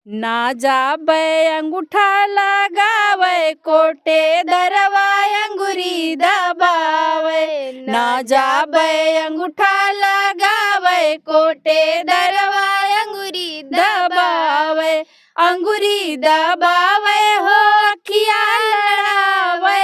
ना जाबे अंगूठा लगावे कोटे दरवा अंगुरी दबावे। ना जाबे अंगूठा लगावे कोटे दरवा अंगुरी दबावे। अंगुरी दबावे हो अखिया लड़ावे।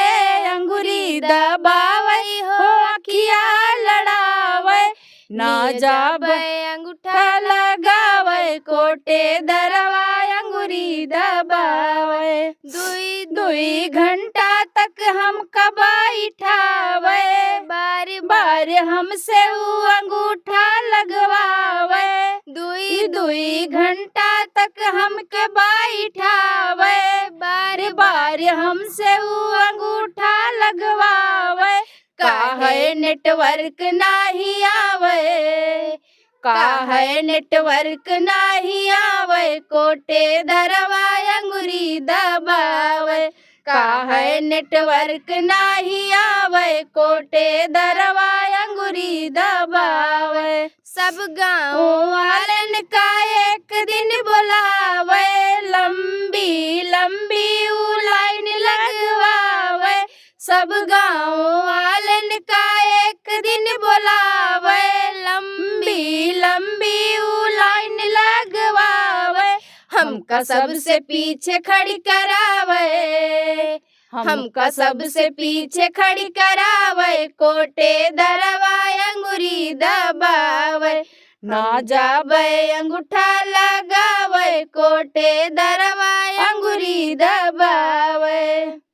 अंगुरी दबावे हो अखिया लड़ावे। ना जाबे अंगूठा लगावे कोटे दरवा अंगुरी दबावे। दुई दुई घंटा तक हम बैठावे। बार बार हमसे वो अंगूठा लगवावे। दुई दुई घंटा तक हमके बैठावे। बार बार हमसे वो अंगूठा लगवावे। काहे नेटवर्क नाही आवे। काहे नेटवर्क नाही आवे कोटे दरवा अंगुरी दबावे। काहे नेटवर्क नाही आवे कोटे दरवा अंगुरी दबावे। सब गाँव वालन का एक दिन बुलावे। लंबी लंबी ऊ लाइन लगवावे। सब गाँव वालन का एक दिन बुलावे। लंबी लंबी ऊ लाइन लगवावे। हमका सबसे पीछे खड़ी करावे। हमका सबसे पीछे खड़ी करावे कोटे दरवा अंगुरी दबावे। ना जाबे अंगूठा लगावे कोटे दरवा अंगुरी दबावे।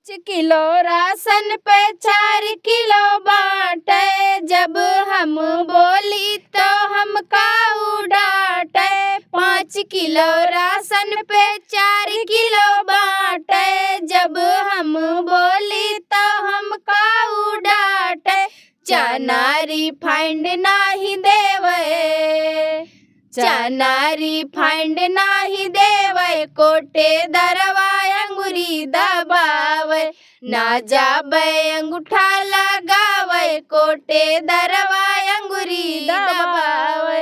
5 किलो राशन पे 4 किलो बाटे। जब हम बोली तो हम काऊ डांटे। 5 किलो राशन पे 4 किलो बाटे। जब हम बोली तो हम काऊ डांटे। चना रिफाइंड नाही देवे। चना रिफाइंड नाही देवे कोटे दरवा अंगुरी दबावे। ना जाबे अंगूठा लगावे कोटे दरवा अंगुरी दबावे।